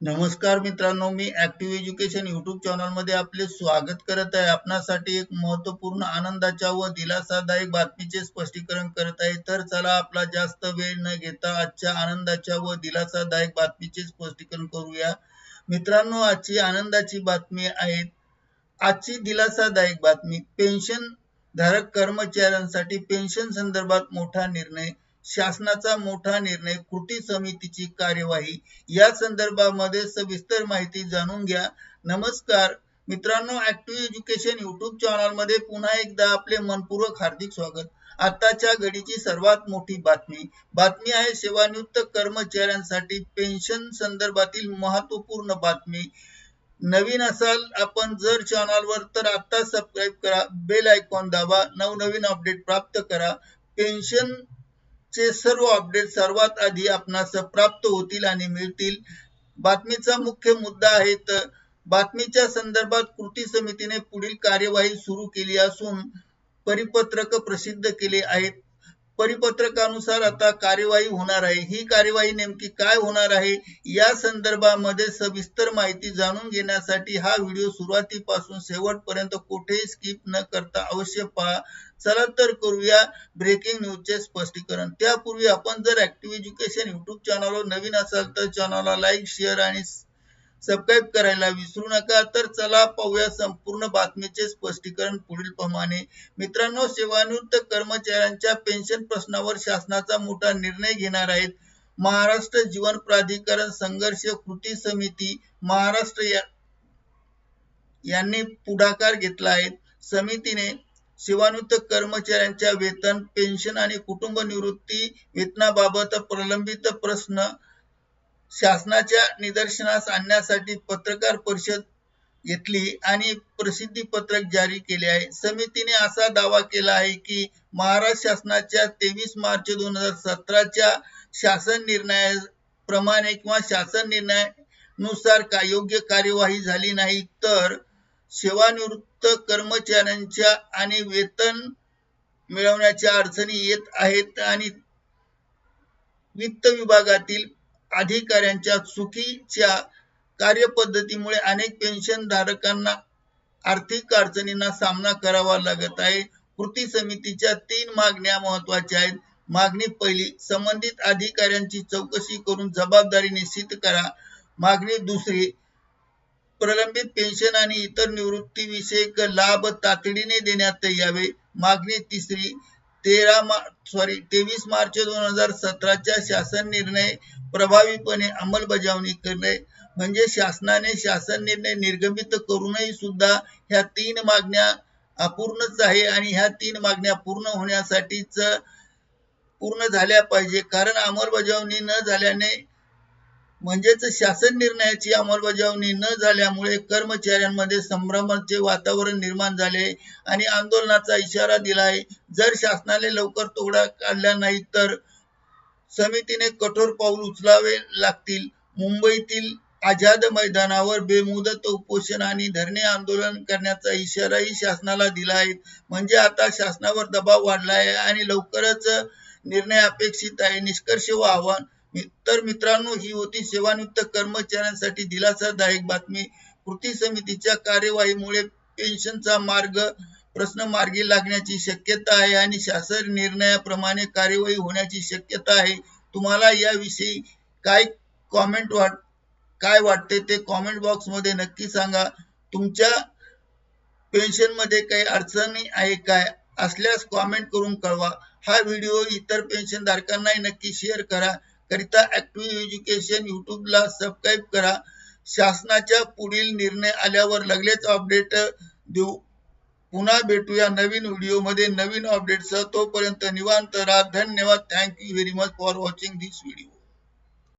नमस्कार मित्रांनो, मी active education YouTube चॅनलमध्ये आपले स्वागत करत आहे। आपणासाठी एक महत्त्वपूर्ण आनंदाच्या व दिलासादायक बातमीचे स्पष्टीकरण करत आहे। तर चला आपला जास्त वेळ न घेता आजच्या आनंदाच्या व दिलासादायक बातमीचे स्पष्टीकरण करूया। मित्रांनो, आजची आनंदाची बातमी आहे। आजची दिलासादायक बातमी, पेन्शन धारक कर्मचाऱ्यांसाठी पेन्शन संदर्भात मोठा निर्णय, शासनाचा मोठा निर्णय, कृती समितीची कार्यवाही या संदर्भामध्ये सविस्तर माहिती जाणून घ्या। नमस्कार मित्रांनो, ऍक्टिव्ह एज्युकेशन यूट्यूब चॅनलमध्ये पुन्हा एकदा आपले मनपूर्वक हार्दिक स्वागत। आताच्या घडीची सर्वात मोठी बातमी आहे सेवानिवृत्त कर्मचाऱ्यांसाठी पेन्शन संदर्भातील महत्त्वपूर्ण बातमी। नवीन असाल आपण जर चॅनलवर तर आता सबस्क्राइब करा, बेल आयकॉन दाबा, नवनवीन अपडेट प्राप्त करा। पेन्शन चे सर्व अपडेट सर्वात आधी आपणास प्राप्त होतील आणि मिळतील। बातमीचा मुख्य मुद्दा आहे तर बातमीच्या संदर्भात कृती समितीने पुढील कार्यवाही सुरू केली असून परिपत्रक प्रसिद्ध केले आहेत। परिपत्रकानुसार आता कार्यवाही होणार आहे। ही कार्यवाही नेमकी काय होणार आहे या संदर्भामध्ये सविस्तर माहिती जाणून घेण्यासाठी हा व्हिडिओ सुरुवातीपासून शेवटपर्यंत कुठेही स्किप न करता अवश्य पहा। चला तर करूया ब्रेकिंग न्यूजचे स्पष्टीकरण। त्यापूर्वी आपण जर ऍक्टिव्ह एज्युकेशन यूट्यूब चॅनलवर नवीन असाल तर चॅनलला लाईक, शेअर आणि सबस्क्राइब करायला विसरू नका। तर चला पाहूया संपूर्ण बातमीचे स्पष्टीकरण पुढील प्रमाणे। मित्रांनो, सेवानिवृत्त कर्मचाऱ्यांच्या पेन्शन प्रश्नावर शासनाचा मोठा निर्णय घेणार आहेत। महाराष्ट्र जीवन प्राधिकरण संघर्ष कृती समिती महाराष्ट्र यांनी पुढाकार घेतला आहे। समितीने सेवानिवृत्त कर्मचाऱ्यांच्या वेतन, पेन्शन आणि कुटुंब निवृत्ती वेतनाबाबत प्रलंबित प्रश्न शासनाच्या निदर्शनास आणण्यासाठी पत्रकार परिषद घेतली आणि प्रसिद्धी पत्रक जारी केले आहे। समितीने असा दावा केला आहे की महाराष्ट्र शासनाच्या 23 मार्च 2017च्या शासन निर्णयाप्रमाणे किंवा शासन निर्णयानुसार योग्य कार्यवाही झाली नाही तर सेवानिवृत्त कर्मचाऱ्यांच्या आणि वेतन मिळवण्याच्या अडचणी येत आहेत आणि वित्त विभागातील अधिकाऱ्यांच्या चुकीच्या कार्यपद्धतीमुळे अनेक पेन्शन धारकांना आर्थिक अडचणींना सामना करावा लागत आहे। कृती समितीच्या 3 मागण्या महत्त्वाच्या आहेत। मागणी पहिली, संबंधित अधिकाऱ्यांची चौकशी करून जबाबदारी निश्चित करा। मागणी दुसरी, प्रलंबित पेन्शन आणि इतर निवृत्तीविषयक लाभ तातडीने देण्यात यावे। मागणी तिसरी, 23 मार्च 2017च्या शासन निर्णय प्रभावीपणे अंमलबजावणी करणे। म्हणजे शासनाने शासन निर्णय निर्गमित करूनही सुद्धा ह्या 3 मागण्या अपूर्णच आहे आणि ह्या 3 मागण्या पूर्ण झाल्या पाहिजे। कारण अंमलबजावणी न झाल्याने म्हणजेच शासन निर्णयाची अंमलबजावणी न झाल्यामुळे कर्मचाऱ्यांमध्ये संभ्रमाचे वातावरण निर्माण झाले आणि आंदोलनाचा इशारा दिला आहे। जर शासनाने लवकर तोडगा काढला नाही तर समितीने कठोर पाऊल उचलावे लागतील। मुंबईतील आझाद मैदानावर बेमुदत उपोषण आणि धरणे आंदोलन करण्याचा इशाराही शासनाला दिला आहे। म्हणजे आता शासनावर दबाव वाढला आहे आणि लवकरच निर्णय अपेक्षित आहे। निष्कर्ष व आव्हान। तर मित्रांनो, ही होती सेवानिवृत्त कर्मचाऱ्यांसाठी दिलासादायक बातमी। कृती समितीच्या कार्यवाहीमुळे पेन्शनचा प्रश्न मार्गी लागण्याची शक्यता आहे आणि शासन निर्णयाप्रमाणे कार्यवाही होण्याची शक्यता आहे। तुम्हाला याविषयी काय वाटते ते कमेंट बॉक्स मध्ये नक्की सांगा। तुमच्या पेन्शन मध्ये काही अडचणी आहे काय असल्यास कमेंट करून कळवा। हा व्हिडिओ इतर पेन्शन धारकांनाही नक्की शेअर करा। करिता ऍक्टिव्ह एज्युकेशन यूट्यूबला सबस्क्राइब करा। शासनाच्या पुढील निर्णय आल्यावर लगेच अपडेट देऊ। पुन्हा भेटूया नवीन व्हिडिओमध्ये नवीन अपडेटसह। तोपर्यंत निवांत राहा। धन्यवाद। Thank you very much for watching this video.